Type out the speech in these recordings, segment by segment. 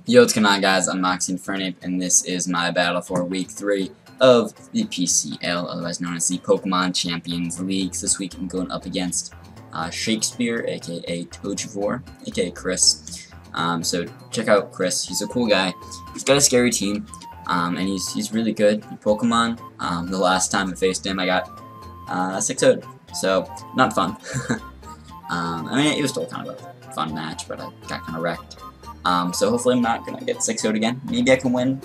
Yo, what's going on, guys? I'm Moxie and this is my battle for Week 3 of the PCL, otherwise known as the Pokemon Champions League. This week I'm going up against Shakespeare, aka Togevoir, aka Kris. So check out Kris. He's a cool guy. He's got a scary team, and he's really good in Pokemon. The last time I faced him, I got 6-0'd, so not fun. I mean, it was still kind of a fun match, but I got kind of wrecked. So hopefully I'm not gonna get 6-0'd again. Maybe I can win.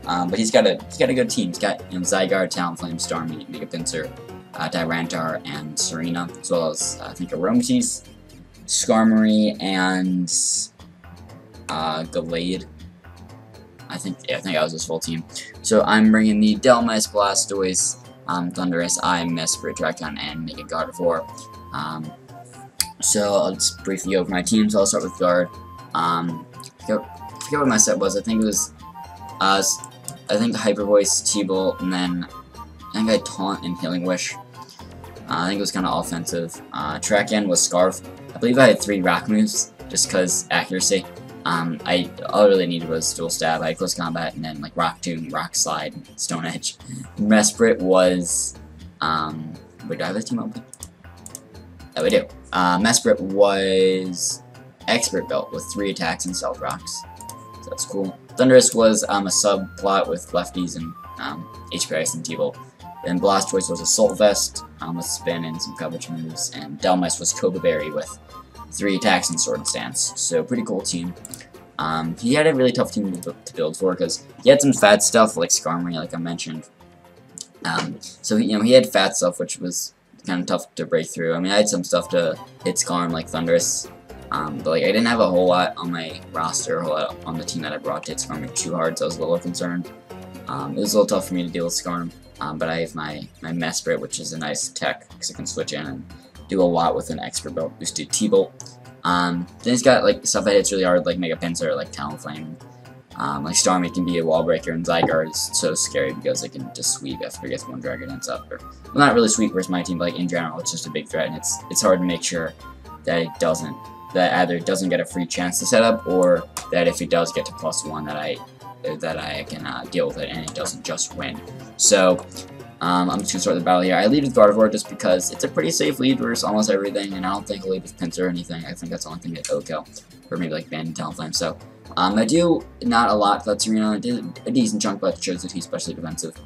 But he's got a good team. He's got Zygarde, Talonflame, Starmie, Mega Pinsir, Tyranitar, and Serena, as well as I think Aromatisse, Skarmory, and Gallade. I think that was his full team. So I'm bringing the Delmice, Blastoise, Thundurus, Mesprit, Dracon, and Mega Gardevoir. So I'll just briefly go over my team. So I'll start with Guard. I forget what my set was. I think it was, I think Hyper Voice, T-Bolt, and then I think I had Taunt and Healing Wish. I think it was kind of offensive. Track End was Scarf. I believe I had 3 Rock moves, just because accuracy. All I really needed was Dual Stab. I had Close Combat, and then like Rock Tomb, Rock Slide, Stone Edge. Mesprit was, wait, do I have a team open? Oh, we do. Mesprit was Expert Belt with 3 attacks and Stealth Rocks. So that's cool. Thundurus was a subplot with lefties and HP Ice and T-Bolt. Then Blastoise was Assault Vest with Spin and some coverage moves. And Delmice was Berry with 3 attacks and Sword and Stance. So pretty cool team. He had a really tough team to build for because he had some fat stuff like Skarmory, like I mentioned. So he had fat stuff which was kind of tough to break through. I mean, I had some stuff to hit Skarm like Thundurus. But like I didn't have a whole lot on my roster, a whole lot on the team that I brought to hit Skarm too hard, so I was a little concerned. It was a little tough for me to deal with Skarm, but I have my Mesprit, which is a nice tech, because I can switch in and do a lot with an Expert Belt boosted T-Bolt. Then he's got like stuff that hits really hard, like Mega Pinsir, like Talonflame. Like Starmie can be a wall breaker, and Zygarde is so scary because it can just sweep after it gets 1 Dragon Dance up. Or, well, not really sweep versus my team, but like in general, it's just a big threat, and it's hard to make sure that it doesn't. That either doesn't get a free chance to set up, or that if it does get to +1, that I can deal with it and it doesn't just win. So I'm just gonna start the battle here. I lead with Gardevoir just because it's a pretty safe lead versus almost everything, and I don't think I'll lead with Pinsir or anything. I think that's the only thing that Oko, or maybe like Bandit Talonflame. So I do not a lot with Serena. I did a decent chunk, but it shows that he's especially defensive.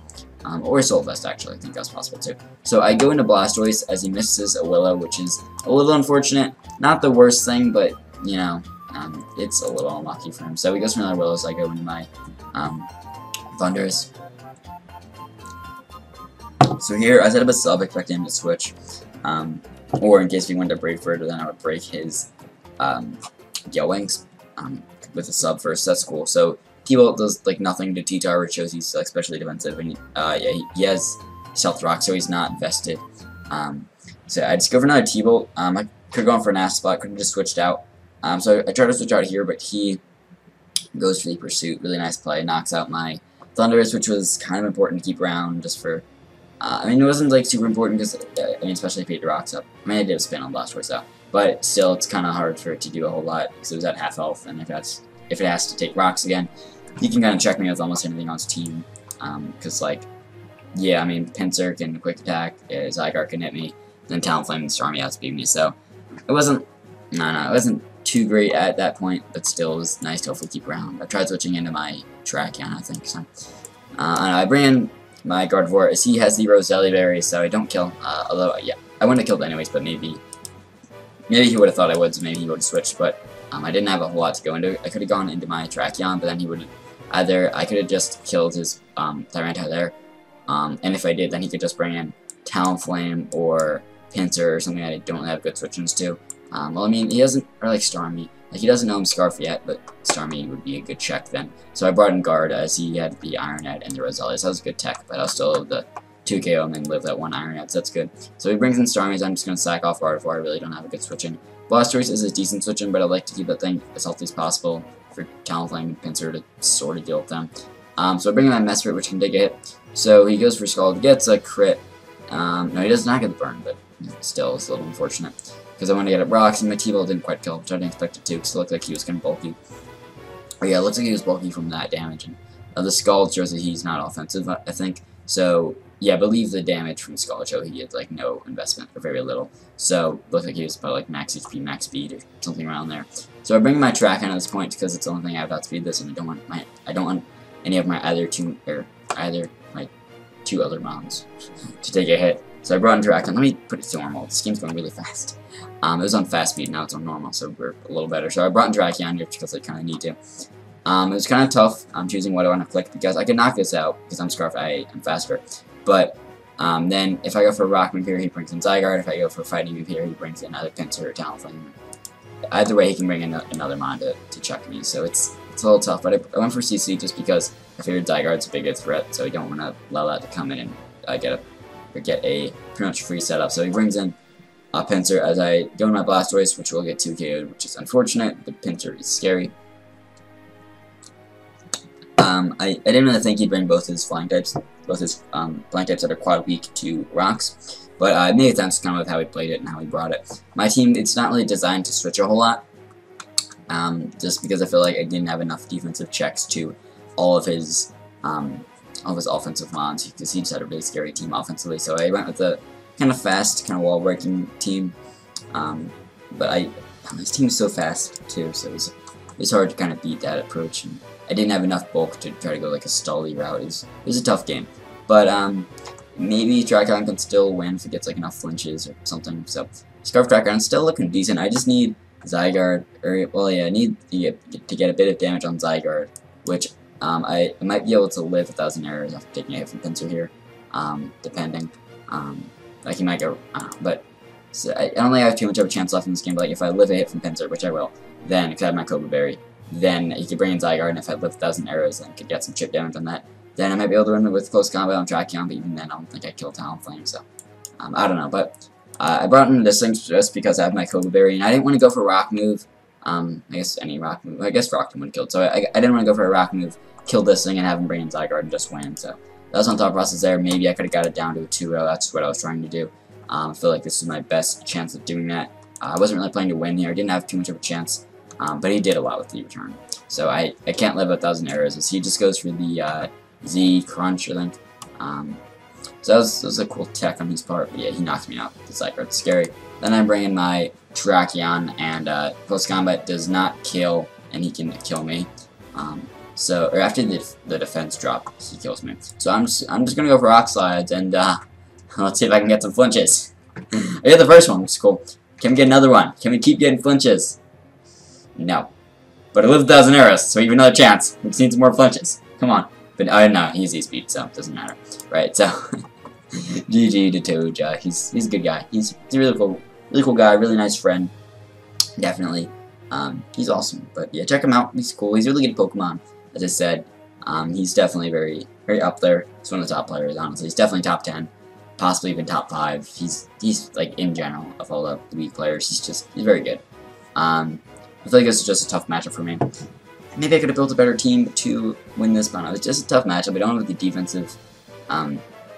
Or Soul Vest, actually. I think that's possible, too. So I go into Blastoise as he misses a Willow, which is a little unfortunate. Not the worst thing, but, you know, it's a little unlucky for him. So he goes for another Willow, so I go into my Thundurus. So here, I set up a sub, expecting him to switch. Or in case he wanted to break for it, then I would break his Wings with a sub first. That's cool. So T-Bolt does like nothing to T-Tar, which shows he's especially defensive, and yeah, he has Stealth Rock, so he's not vested. So I just go for another T-Bolt. I could have gone for an Ass Spot, could have just switched out. So I try to switch out here, but he goes for the Pursuit. Really nice play, knocks out my Thundurus, which was kind of important to keep around just for. I mean, it wasn't like super important because I mean, especially if he had rocks up. I mean, I did a spin on Blastoise though, but still, it's kind of hard for it to do a whole lot because it was at half health, and if it has to take rocks again, he can kind of check me with almost anything on his team. Because, like, yeah, I mean, Pinsir can quick attack, Zygarde can hit me, then Talonflame and Starmie outspeed me, so it wasn't, it wasn't too great at that point, but still, it was nice to hopefully keep around. I tried switching into my Trakion, I think, so. I bring in my Gardevoir, as he has the Braviaries, so I don't kill, although, yeah, I wouldn't have killed anyways, but maybe he would have thought I would, so maybe he would have switched, but I didn't have a whole lot to go into. I could have gone into my Trakion, but then he would either I could have just killed his Tyranitar there, and if I did, then he could just bring in Talonflame or Pinsir or something that I don't have good switch-ins to. Well, I mean, he doesn't, or like Starmie, like he doesn't know I'm Scarf yet, but Starmie would be a good check then. So I brought in Guard as he had the Iron Head and the Roselia, so that was a good tech, but I'll still have the 2 KO and then live that 1 Iron Head, so that's good. So he brings in Starmie, so I'm just going to sack off Gardevoir. I really don't have a good switch-in. Blastoise is a decent switch-in, but I like to keep that thing as healthy as possible for Talonflame and Pinsir to sort of deal with them. So I bring in that Mesprit, which can take a hit. So he goes for Scald, gets a crit. No, he does not get the burn, but still, it's a little unfortunate. Because I wanted to get up rocks, and my T-Bolt didn't quite kill, which I didn't expect it to, because it looked like he was kind of bulky. Oh yeah, it looks like he was bulky from that damage. And the skull shows that he's not offensive, I think. So yeah, I believe the damage from skull show he had like no investment or very little. So looked like he was about like max HP, max speed, or something around there. So I bring my track on at this point because it's the only thing I have to speed this, and I don't want any of my either my two other mons to take a hit. So I brought in track on. Let me put it to normal. This game's going really fast. It was on fast speed, now it's on normal, so we're a little better. So I brought in Drakion here because I kind of need to. It was kind of tough choosing what I want to click because I could knock this out because I'm Scarf, I am faster. But then if I go for Rock Move here, he brings in Zygarde. If I go for Fighting Move here, he brings in either Pinsir or Talonflame. Either way, he can bring in another mon to check me, so it's a little tough. But I went for CC just because I figured Zygarde's a bigger threat, so I don't want to allow that to come in and get a pretty much free setup. So he brings in Pinsir as I go in my Blastoise, which will get 2 KO'd, which is unfortunate. The Pinsir is scary. I didn't really think he'd bring both his flying types that are quad weak to rocks, but it made sense kind of with how he played it and how he brought it. My team, it's not really designed to switch a whole lot, just because I feel like I didn't have enough defensive checks to all of his offensive mons, because he just had a really scary team offensively. So I went with a kind of fast, kind of wall-breaking team, but his team is so fast too, so it was hard to kind of beat that approach. And I didn't have enough bulk to try to go like a stally route. It was a tough game, but maybe Dragon can still win if it gets like enough flinches or something. So Scarf Dragon still looking decent. I just need Zygarde, I need to get a bit of damage on Zygarde, which I might be able to live 1,000 errors after taking a hit from Pinsir here, depending. Like he might go, but so I don't think I have too much of a chance left in this game. But like if I live a hit from Pinsir, which I will, then because I have my Cobra Berry, then he could bring in Zygarde, and if I live 1,000 arrows, then I could get some chip damage on that. Then I might be able to win it with close combat on Drakion, but even then I don't think I kill Talonflame, so I don't know. But I brought in this thing just because I have my Cobra Berry, and I didn't want to go for Rock Move. I guess any Rock Move. I guess Rock Move would have killed, so I didn't want to go for a Rock Move, kill this thing, and have him bring in Zygarde and just win. So that was my thought process there. Maybe I could have got it down to a 2-0. That's what I was trying to do. I feel like this is my best chance of doing that. I wasn't really playing to win here. I didn't have too much of a chance, but he did a lot with the return. So I can't live 1,000 arrows, as he just goes for the Z Crunch, I think. So that was a cool tech on his part, but yeah, he knocked me out. It's like it's scary. Then I bring in my Drakion, and close combat does not kill, and he can kill me. Or after the defense drop, he kills me. So I'm just gonna go for Rock Slides, and let's see if I can get some flinches. I got the first one, which is cool. Can we get another one? Can we keep getting flinches? No. But I live 1,000 arrows, so we have another chance. We just need some more flinches. Come on. But no, he's Z-speed, so it doesn't matter. Right, so GG to Toja. He's a good guy. He's a really cool guy, really nice friend. Definitely. He's awesome. But yeah, check him out. He's cool. He's a really good Pokemon, as I said. He's definitely very up there. He's one of the top players, honestly. He's definitely top 10. Possibly even top 5. He's like in general of all the weak players. He's very good. I feel like this is just a tough matchup for me. Maybe I could have built a better team to win this, but no, it's just a tough matchup. I don't have the defensive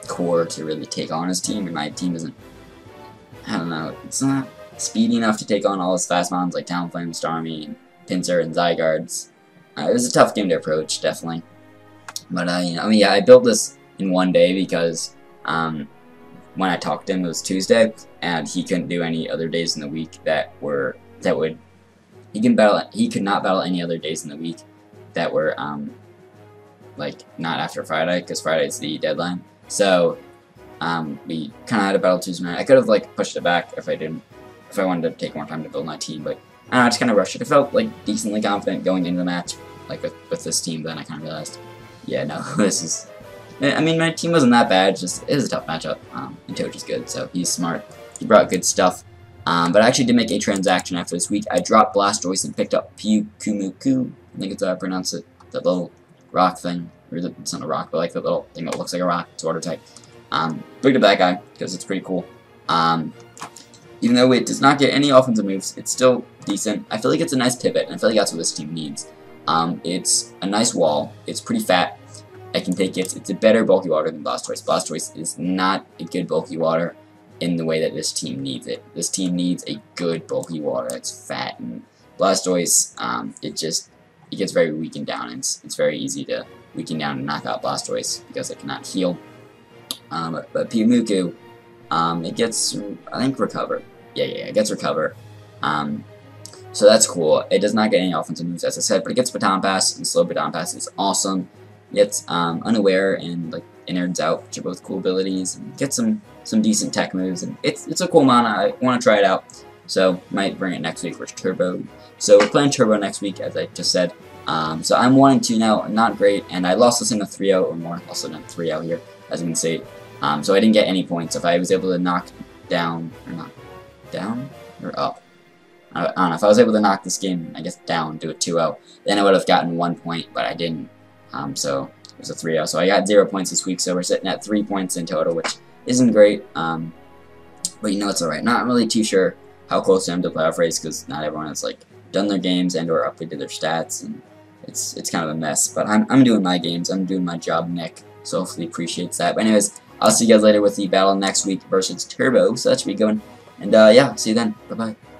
core to really take on his team, and my team isn't, I don't know, it's not speedy enough to take on all his fast mons like Talonflame, Starmie, and Pinsir, and Zygardes. It was a tough game to approach, definitely. But, yeah, I built this in one day because when I talked to him, it was Tuesday, and he couldn't do any other days in the week he could not battle any other days in the week that were, like, not after Friday, because Friday is the deadline. So, we kind of had a battle Tuesday night. I could have, like, pushed it back if I wanted to take more time to build my team, but I don't know, I just kind of rushed it. I felt, like, decently confident going into the match, like, with this team, then I kind of realized, yeah, no, this is, I mean, my team wasn't that bad, just, it was a tough matchup, and Toja's good, so he's smart. He brought good stuff. But I actually did make a transaction after this week. I dropped Blastoise and picked up Pyukumuku. I think it's how I pronounce it. That little rock thing. Or it's not a rock, but like the little thing that looks like a rock. It's water type. Picked up that guy, because it's pretty cool. Even though it does not get any offensive moves, it's still decent. I feel like it's a nice pivot, and I feel like that's what this team needs. It's a nice wall. It's pretty fat. I can take it. It's a better bulky water than Blastoise. Blastoise is not a good bulky water in the way that this team needs it. This team needs a good bulky water that's fat, and Blastoise, it gets very weakened down, and it's very easy to weaken down and knock out Blastoise because it cannot heal. But Pimuku, it gets, I think, Recover. Yeah, it gets Recover. So that's cool. It does not get any offensive moves, as I said, but it gets Baton Pass, and Slow Baton Pass is awesome. It gets Unaware and like Innards Out, which are both cool abilities, and get some decent tech moves, and it's a cool mana. I want to try it out, so might bring it next week for Turbo. So we're playing Turbo next week, as I just said. So I'm 1-2 now, not great, and I lost this in a 3-0 or more. Also done 3-0 here, as you can see. So I didn't get any points. If I was able to knock down, or not down, or up. I don't know, if I was able to knock this game, I guess, down, do a 2-0, then I would have gotten 1 point, but I didn't. So it was a 3-0. So I got 0 points this week, so we're sitting at 3 points in total, which isn't great. But you know, it's alright. Not really too sure how close I am to playoff race, because not everyone has like done their games and or updated their stats, and it's kind of a mess. But I'm doing my games. I'm doing my job, Nick. So hopefully appreciates that. But anyways, I'll see you guys later with the battle next week versus Turbo. So that should be going. And yeah, see you then. Bye bye.